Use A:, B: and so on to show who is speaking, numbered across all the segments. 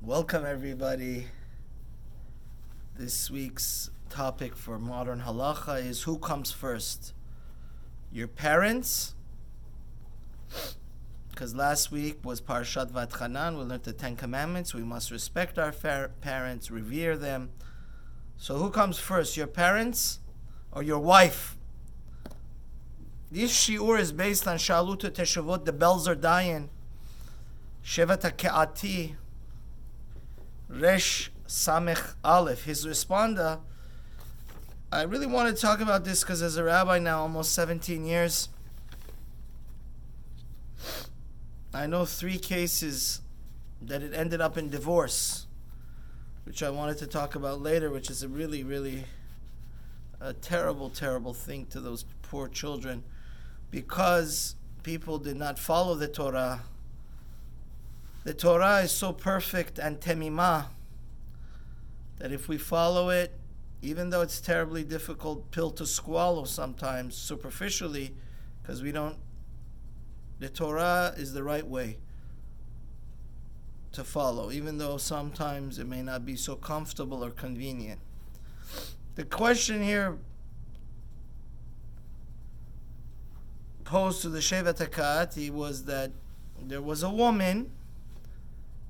A: Welcome everybody. This week's topic for modern halacha is who comes first? Your parents? Because last week was Parshat Vatchanan. We learned the 10 Commandments. We must respect our parents, revere them. So who comes first? Your parents or your wife? This shiur is based on Shaluta Teshuvot. The bells are dying. SHEVET HAKEHATI Resh Samech Aleph. His responder. I really want to talk about this because as a rabbi now, almost 17 years, I know 3 cases that it ended up in divorce, which I wanted to talk about later, which is a really a terrible thing to those poor children because people did not follow the Torah. The Torah is so perfect and temimah that if we follow it, even though it's terribly difficult pill to swallow sometimes superficially, because the Torah is the right way to follow, even though sometimes it may not be so comfortable or convenient. The question here posed to the SHEVET HAKEHATI was that there was a woman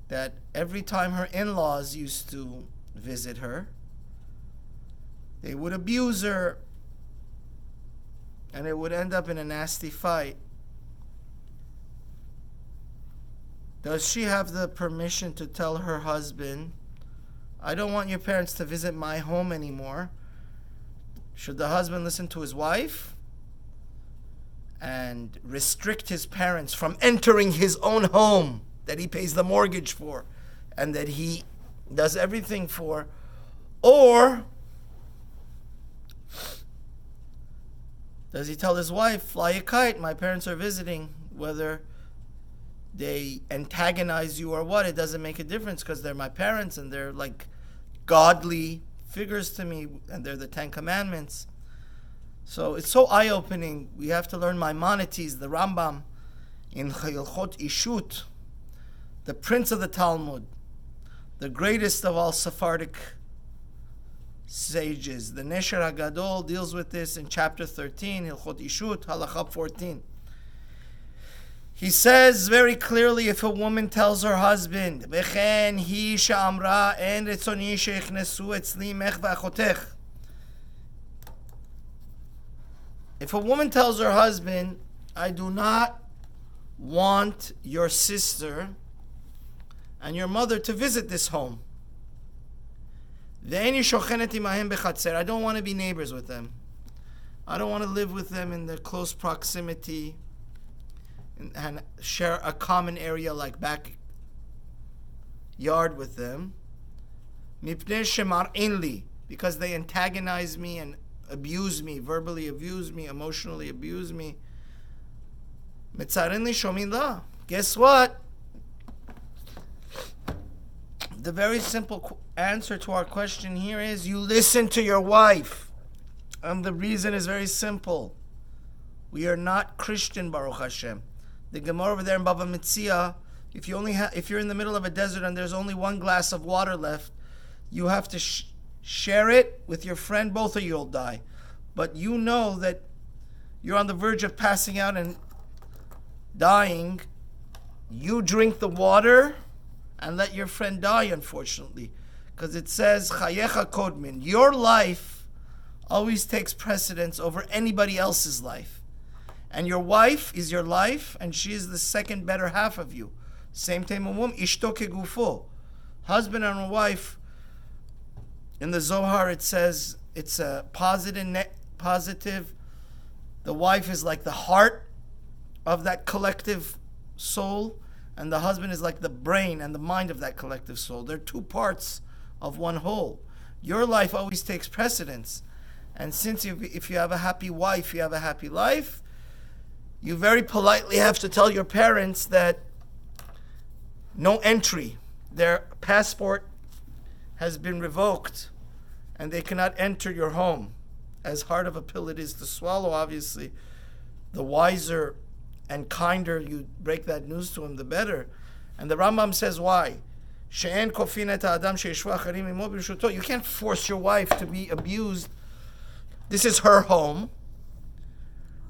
A: that every time her in-laws used to visit her, they would abuse her and it would end up in a nasty fight. Does she have the permission to tell her husband, I don't want your parents to visit my home anymore? Should the husband listen to his wife and restrict his parents from entering his own home that he pays the mortgage for and that he does everything for? Or does he tell his wife, fly a kite, my parents are visiting, whether they antagonize you or what, it doesn't make a difference because they're my parents and they're like godly figures to me and they're the 10 Commandments. So it's so eye-opening. We have to learn Maimonides, the Rambam, in Hilchot Ishut, the prince of the Talmud, the greatest of all Sephardic sages. The Nesher HaGadol deals with this in chapter 13, Hilchot Ishut, Halakha 14. He says very clearly, if a woman tells her husband, V'chen hi she'amra en retzoni she'yichnesu etzli mech v'achotech. If a woman tells her husband, I do not want your sister and your mother to visit this home. I don't want to be neighbors with them. I don't want to live with them in their close proximity and share a common area like backyard with them. Because they antagonize me and abuse me, verbally abuse me, emotionally abuse me. Guess what? The very simple answer to our question here is you listen to your wife. And the reason is very simple. We are not Christian, Baruch Hashem. The Gemara over there in Bava Metzia, if you're in the middle of a desert and there's only one glass of water left, you have to share it with your friend. Both of you will die. But you know that you're on the verge of passing out and dying. You drink the water and let your friend die, unfortunately. Because it says, Chayecha Kodmin, your life always takes precedence over anybody else's life. And your wife is your life, and she is the second better half of you. Same time, Ishto Kegufo. Husband and wife, in the Zohar it says it's a positive. The wife is like the heart of that collective soul, and the husband is like the brain and the mind of that collective soul. They're 2 parts of one whole. Your life always takes precedence. And since if you have a happy wife, you have a happy life, you very politely have to tell your parents that no entry. Their passport has been revoked and they cannot enter your home. As hard of a pill it is to swallow, obviously, the wiser and kinder you break that news to him, the better. And the Rambam says why. שאין כופין את האדם שישבו אחרים עמו ברשותו. You can't force your wife to be abused. This is her home.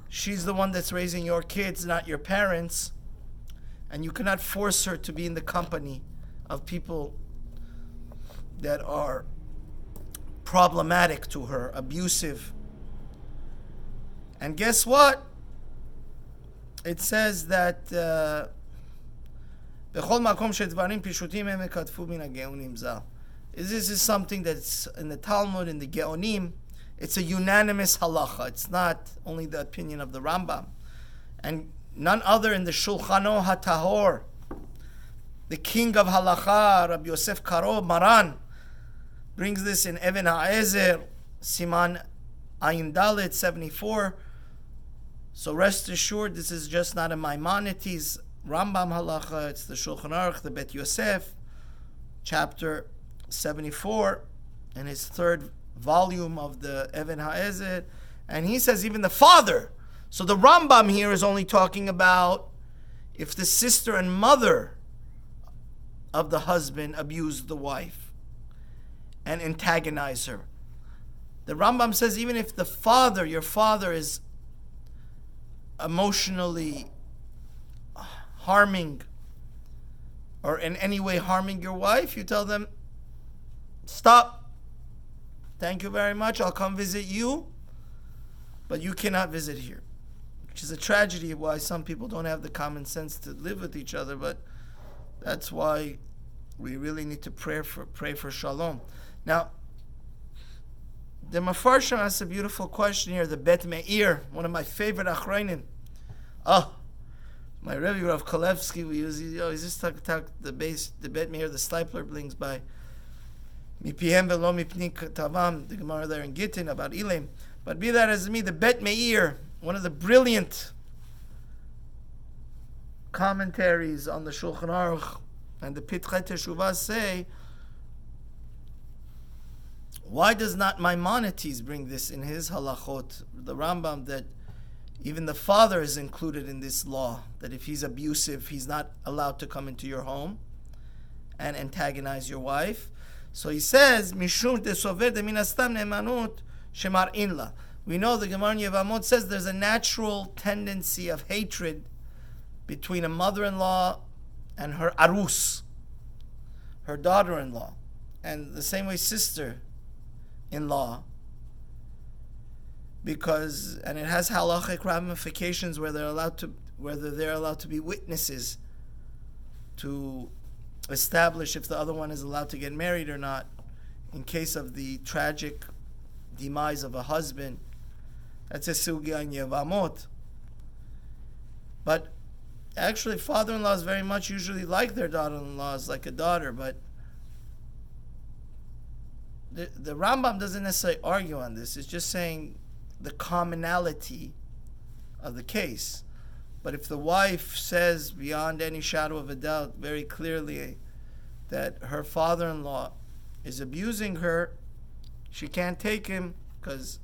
A: She's the one that's raising your kids, not your parents. And you cannot force her to be in the company of people that are problematic to her, abusive. And guess what? It says that בכל מקום שדברים פשוטים הם כתבו מן הגאונים ז"ל. This is something that's in the Talmud, in the Geonim. It's a unanimous halacha. It's not only the opinion of the Rambam. And none other in the Shulchano HaTahor, the king of halacha, Rabbi Yosef Karo Maran, brings this in Even HaEzer, Siman Ayin Dalet 74. So rest assured, this is just not a Maimonides Rambam halacha. It's the Shulchan Aruch, the Bet Yosef, chapter 74, in his third volume of the Even HaEzer. And he says even the father. So the Rambam here is only talking about if the sister and mother of the husband abuse the wife and antagonize her. The Rambam says even if the father, your father, is emotionally harming or in any way harming your wife, you tell them, stop. Thank you very much. I'll come visit you, but you cannot visit here. Which is a tragedy why some people don't have the common sense to live with each other, but that's why we really need to pray for shalom. Now, the Mefarshim asks a beautiful question here, the Bet Meir, one of my favorite achronim. My Rebbe Rav Kolevsky, we use, he's just talk the Bet Meir, the Stipler brings by Mipihem velo mipni tavam, the Gemara there in Gittin about Elim. But be that as it may, the Bet Meir, one of the brilliant commentaries on the Shulchan Aruch and the Pitchei Teshuvah say, why does not Maimonides bring this in his halachot, the Rambam, that even the father is included in this law, that if he's abusive, he's not allowed to come into your home and antagonize your wife. So he says, Mishum desover de minastam ne'emanut shemar'in la. We know the Gemara in Yevamot says there's a natural tendency of hatred between a mother-in-law and her arus, her daughter-in-law, and the same way sister-in-law, because and it has halachic ramifications whether they're allowed to be witnesses to establish if the other one is allowed to get married or not in case of the tragic demise of a husband. That's a sugya in Yevamot. But actually, father-in-laws very much usually like their daughter-in-laws like a daughter, but the Rambam doesn't necessarily argue on this. It's just saying the commonality of the case. But if the wife says beyond any shadow of a doubt very clearly that her father-in-law is abusing her, she can't take him because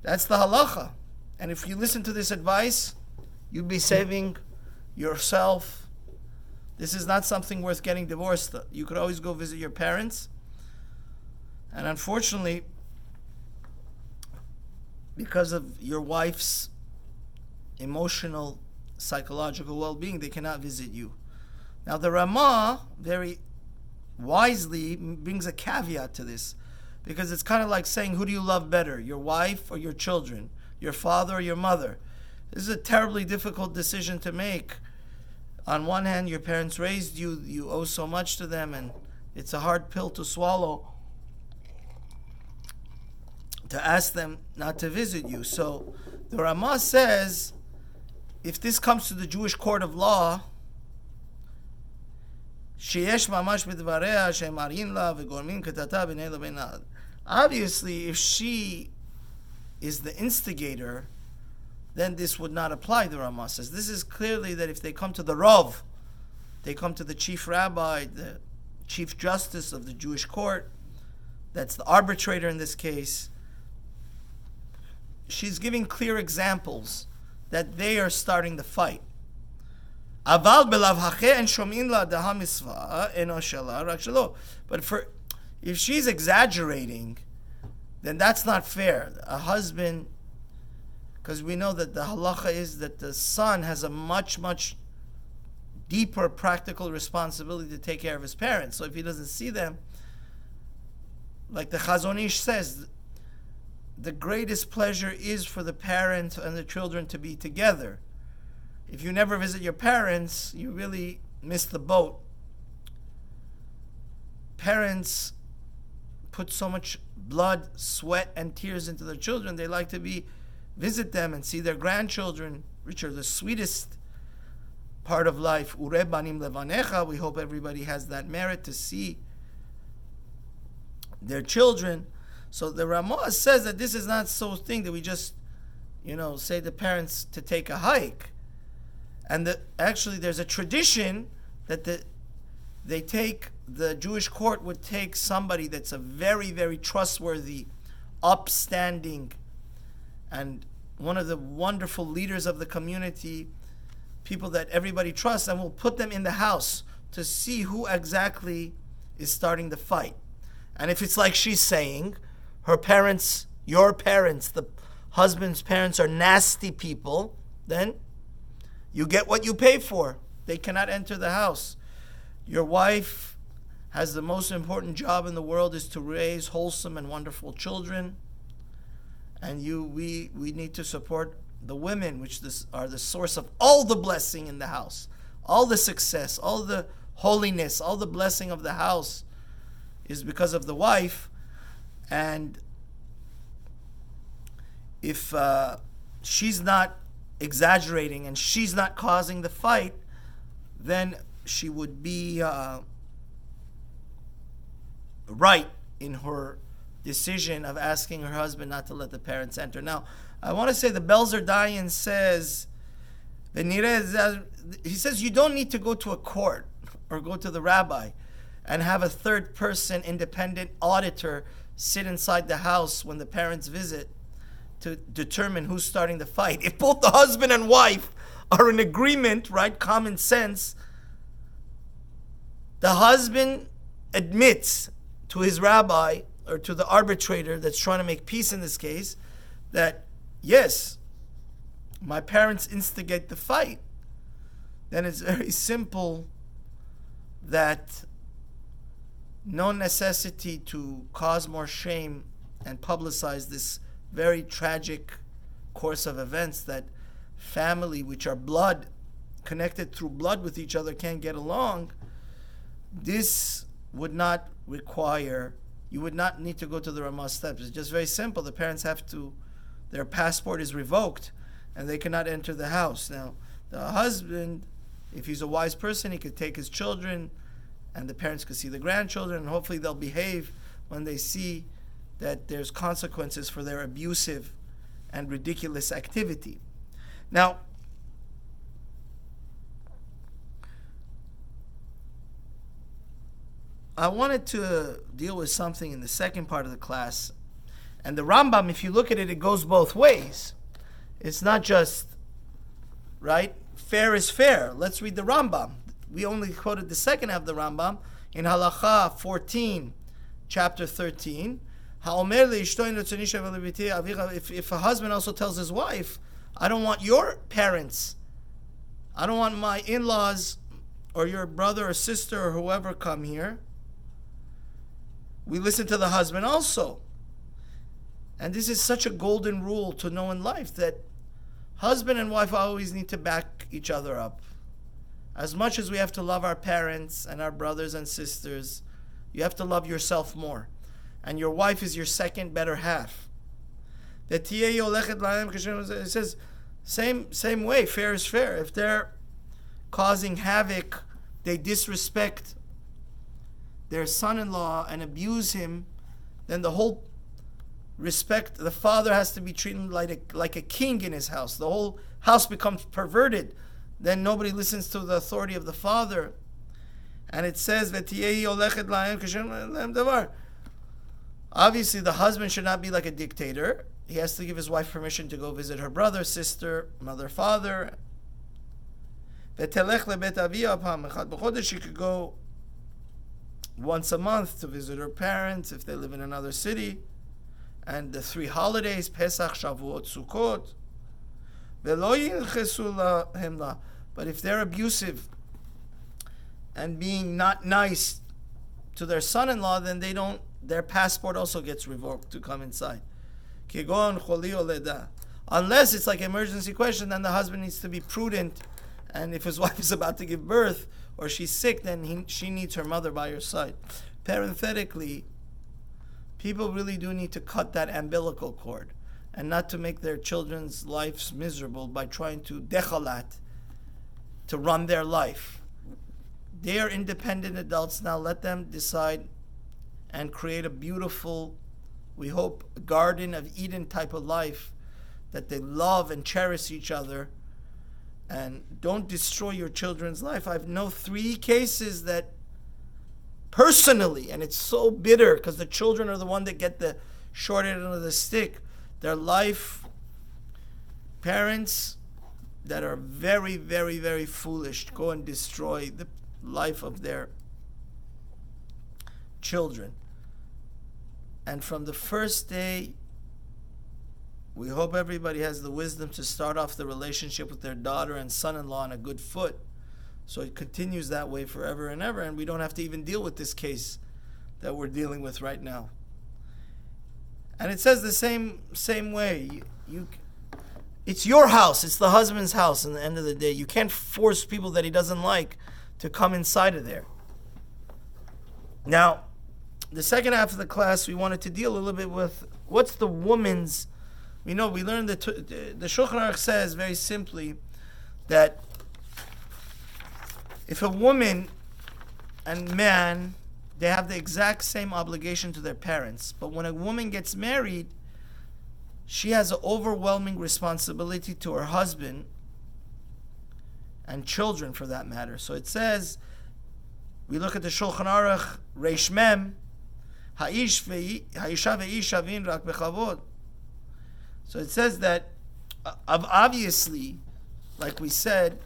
A: that's the halacha. And if you listen to this advice, you'd be saving yourself. This is not something worth getting divorced. You could always go visit your parents. And unfortunately, because of your wife's emotional, psychological well-being, they cannot visit you. Now the Ramah very wisely brings a caveat to this, because it's kind of like saying, who do you love better, your wife or your children, your father or your mother? This is a terribly difficult decision to make. On one hand, your parents raised you, you owe so much to them, and it's a hard pill to swallow to ask them not to visit you. So the Ramah says, if this comes to the Jewish court of law, obviously, if she is the instigator, then this would not apply, the Ramah says. This is clearly that if they come to the Rav, they come to the chief rabbi, the chief justice of the Jewish court, that's the arbitrator in this case, she's giving clear examples that they are starting the fight. Aval belav hake and shomin la daha misva eno shela rak shelo. But if she's exaggerating, then that's not fair. A husband, because we know that the halacha is that the son has a much, much deeper practical responsibility to take care of his parents. So if he doesn't see them, like the Chazon Ish says, the greatest pleasure is for the parents and the children to be together. If you never visit your parents, you really miss the boat. Parents put so much blood, sweat, and tears into their children. They like to visit them and see their grandchildren, which are the sweetest part of life. Ure banim levanecha. We hope everybody has that merit to see their children. So the Ramah says that this is not so thing that we just, say to parents to take a hike. And actually there's a tradition that the Jewish court would take somebody that's a very, very trustworthy, upstanding, and one of the wonderful leaders of the community, people that everybody trusts, and will put them in the house to see who exactly is starting the fight. And if it's like she's saying, her parents, your parents, the husband's parents are nasty people, then you get what you pay for. They cannot enter the house. Your wife has the most important job in the world, is to raise wholesome and wonderful children. And we need to support the women, which are the source of all the blessing in the house, all the success, all the holiness, all the blessing of the house is because of the wife. And if she's not exaggerating and she's not causing the fight, then she would be right in her decision of asking her husband not to let the parents enter. Now, I want to say the Belzer Dayan says, he says you don't need to go to a court or go to the rabbi and have a third person independent auditor sit inside the house when the parents visit to determine who's starting the fight. If both the husband and wife are in agreement, right, common sense, the husband admits to his rabbi or to the arbitrator that's trying to make peace in this case that, yes, my parents instigate the fight, then it's very simple that no necessity to cause more shame and publicize this very tragic course of events, that family which are blood, connected through blood with each other, can't get along. This would not require, you would not need to go to the Ramah steps. It's just very simple. The parents have to, their passport is revoked and they cannot enter the house. Now, the husband, if he's a wise person, he could take his children and the parents could see the grandchildren, and hopefully they'll behave when they see that there's consequences for their abusive and ridiculous activity. Now, I wanted to deal with something in the second part of the class. And the Rambam, if you look at it, it goes both ways. It's not just, right, fair is fair. Let's read the Rambam. We only quoted the second half of the Rambam in Halacha 14, chapter 13. If a husband also tells his wife, I don't want your parents, I don't want my in-laws or your brother or sister or whoever come here, we listen to the husband also. And this is such a golden rule to know in life, that husband and wife always need to back each other up. As much as we have to love our parents and our brothers and sisters, you have to love yourself more. And your wife is your second better half. It says, same way, fair is fair. If they're causing havoc, they disrespect their son-in-law and abuse him, then the whole respect, the father has to be treated like a king in his house. The whole house becomes perverted. Then nobody listens to the authority of the father. And it says, obviously the husband should not be like a dictator. He has to give his wife permission to go visit her brother, sister, mother, father. ותלך לבית אביה פעם אחת בחודש. She could go once a month to visit her parents if they live in another city. And the 3 holidays, Pesach, Shavuot, Sukkot. ולא ינכסו להם לה. But if they're abusive and being not nice to their son-in-law, then their passport also gets revoked to come inside. כגון חולי או לידה. Unless it's like an emergency question, then the husband needs to be prudent. And if his wife is about to give birth or she's sick, then she needs her mother by her side. Parenthetically, people really do need to cut that umbilical cord and not to make their children's lives miserable by trying to dechalat, to run their life. They are independent adults now. Let them decide and create a beautiful, we hope, a Garden of Eden type of life that they love and cherish each other. And don't destroy your children's life. I've known 3 cases that personally, and it's so bitter because the children are the one that get the short end of the stick. Their life, parents that are very, very, very foolish go and destroy the life of their children. And from the first day, we hope everybody has the wisdom to start off the relationship with their daughter and son-in-law on a good foot, so it continues that way forever and ever, and we don't have to even deal with this case that we're dealing with right now. And it says the same way. It's your house. It's the husband's house. In the end of the day, you can't force people that he doesn't like to come inside of there. Now, the second half of the class, we wanted to deal a little bit with what's the woman's. We learned that the Shulchan Aruch says very simply that if a woman and man, they have the exact same obligation to their parents, but when a woman gets married, she has an overwhelming responsibility to her husband and children for that matter. So it says, we look at the Shulchan Aruch, Reish Mem, Ha'isha ve'ish shavin rak bechavod. So it says that, obviously, like we said,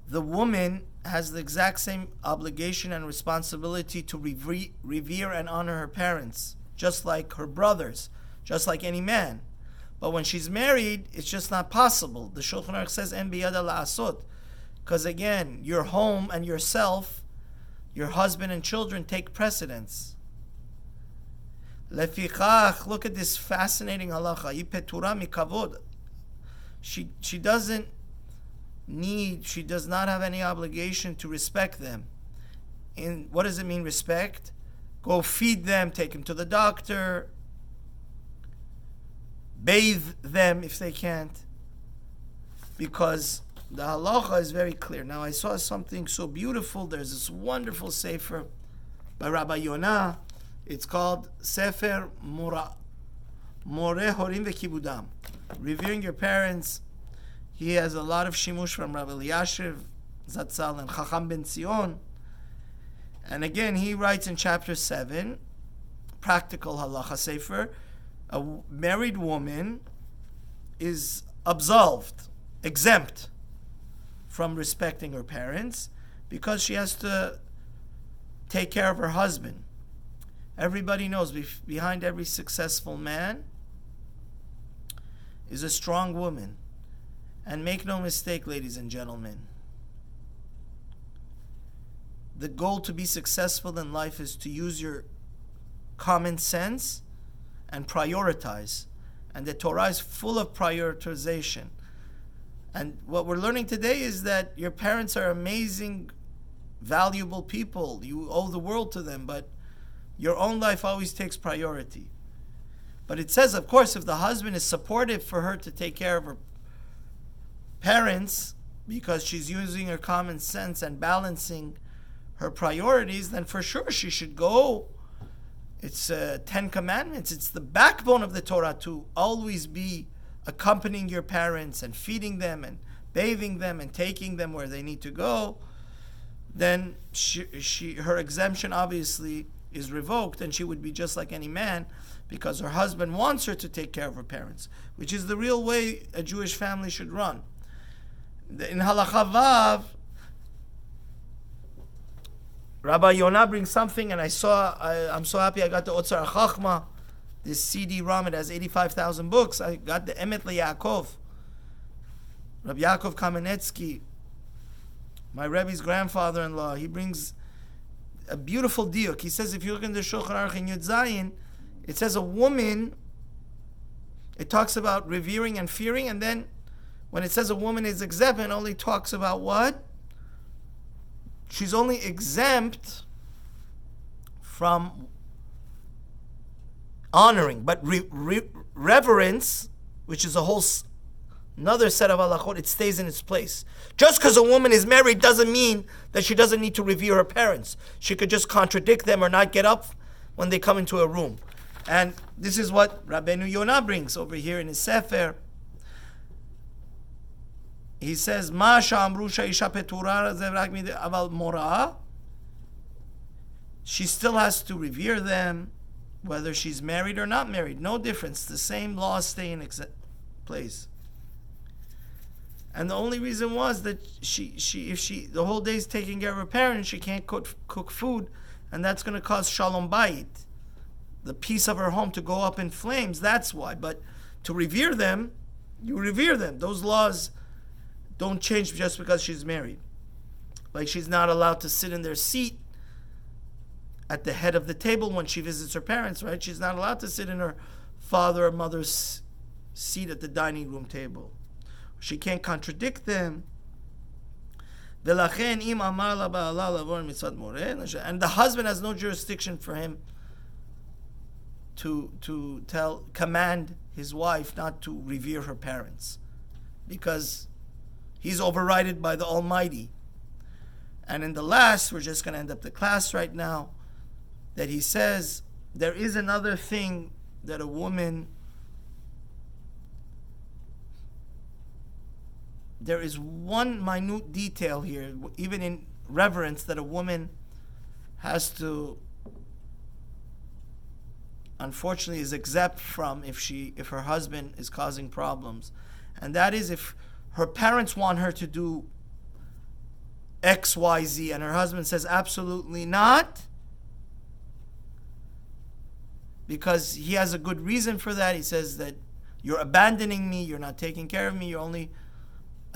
A: the woman has the exact same obligation and responsibility to revere and honor her parents, just like her brothers, just like any man. But when she's married, it's just not possible. The Shulchan Aruch says, En biyada la'asot. Because again, your home and yourself, your husband and children take precedence. Lefichach, look at this fascinating halacha. Yi petura mikavod. She does not have any obligation to respect them. And what does it mean, respect? Go feed them, take them to the doctor, bathe them if they can't. Because the halacha is very clear. Now I saw something so beautiful. There's this wonderful sefer by Rabbi Yonah. It's called Sefer More Horim V'Kibudam. Revering your parents. He has a lot of shimush from Rabbi Eliashiv Zatzal and Chacham Ben Zion. And again, he writes in chapter 7, practical halacha sefer, a married woman is absolved, exempt from respecting her parents because she has to take care of her husband. Everybody knows behind every successful man is a strong woman. And make no mistake, ladies and gentlemen, the goal to be successful in life is to use your common sense and prioritize. And the Torah is full of prioritization. And what we're learning today is that your parents are amazing, valuable people. You owe the world to them, but your own life always takes priority. But it says, of course, if the husband is supportive for her to take care of her parents because she's using her common sense and balancing her priorities, then for sure she should go. It's 10 commandments. It's the backbone of the Torah to always be accompanying your parents and feeding them and bathing them and taking them where they need to go. Then her exemption obviously is revoked, and she would be just like any man because her husband wants her to take care of her parents, which is the real way a Jewish family should run. In Halacha Vav, Rabbi Yonah brings something, and I'm so happy I got the Otzar HaChachma, this CD-ROM. It has 85,000 books. I got the Emet LeYaakov, Rabbi Yaakov Kamenetsky, my Rebbe's grandfather-in-law. He brings a beautiful diuk. He says, if you look in the Shulchan Aruch in Yud Zayin, it says a woman, it talks about revering and fearing, and then when it says a woman is exempt, it only talks about what? She's only exempt from honoring, but reverence, which is a whole another set of halachot, it stays in its place. Just because a woman is married doesn't mean that she doesn't need to revere her parents. She could just contradict them or not get up when they come into a room. And this is what Rabbeinu Yonah brings over here in his Sefer. He says, "Ma sha'amru she'isha petura ze rak aval mora." She still has to revere them, whether she's married or not married. No difference. The same laws stay in place. And the only reason was that if she the whole day's taking care of her parents, she can't cook food, and that's going to cause shalom bayit, the peace of her home, to go up in flames. That's why. But to revere them, you revere them. Those laws don't change just because she's married. Like she's not allowed to sit in their seat at the head of the table when she visits her parents, right? She's not allowed to sit in her father or mother's seat at the dining room table. She can't contradict them. And the husband has no jurisdiction for him to command his wife not to revere her parents, because he's overridden by the Almighty. And in the last, we're just going to end up the class right now, that he says there is another thing that a woman, there is one minute detail here, even in reverence, that a woman has to, unfortunately, is exempt from if her husband is causing problems. And that is if her parents want her to do X, Y, Z, and her husband says absolutely not, because he has a good reason for that. He says that you're abandoning me, you're not taking care of me, you're only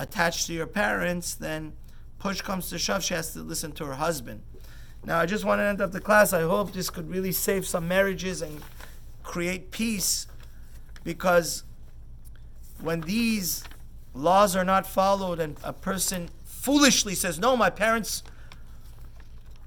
A: attached to your parents. Then push comes to shove, she has to listen to her husband. Now, I just want to end up the class. I hope this could really save some marriages and create peace, because when these laws are not followed and a person foolishly says, no, my parents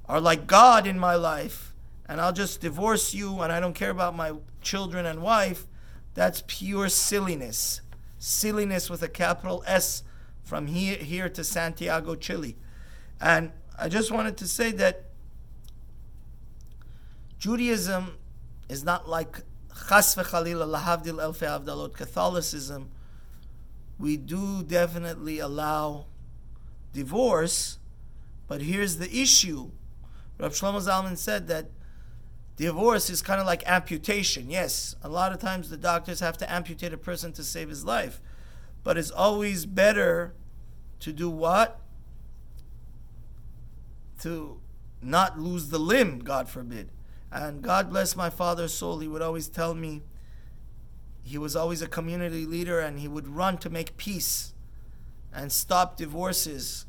A: are like God in my life, and I'll just divorce you and I don't care about my children and wife, that's pure silliness. Silliness with a capital S, from here to Santiago, Chile. And I just wanted to say that Judaism is not like Chas v'chalila lahavdil elfei avdalot Catholicism. We do definitely allow divorce, but here's the issue. Rav Shlomo Zalman said that divorce is kind of like amputation. Yes, a lot of times the doctors have to amputate a person to save his life, but it's always better to do what? To not lose the limb, God forbid. And God bless my father's soul, he would always tell me, he was always a community leader, and he would run to make peace and stop divorces.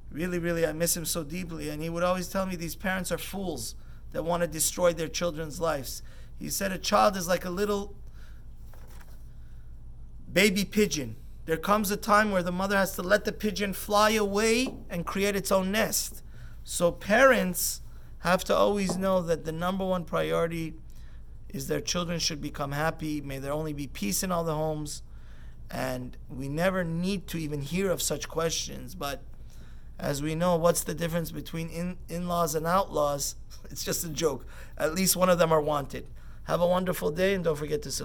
A: Really, really, I miss him so deeply. And he would always tell me these parents are fools that want to destroy their children's lives. He said a child is like a little baby pigeon. There comes a time where the mother has to let the pigeon fly away and create its own nest. So parents have to always know that the number one priority is their children should become happy. May there only be peace in all the homes. And we never need to even hear of such questions. But as we know, what's the difference between in-laws and outlaws? It's just a joke. At least one of them are wanted. Have a wonderful day, and don't forget to subscribe.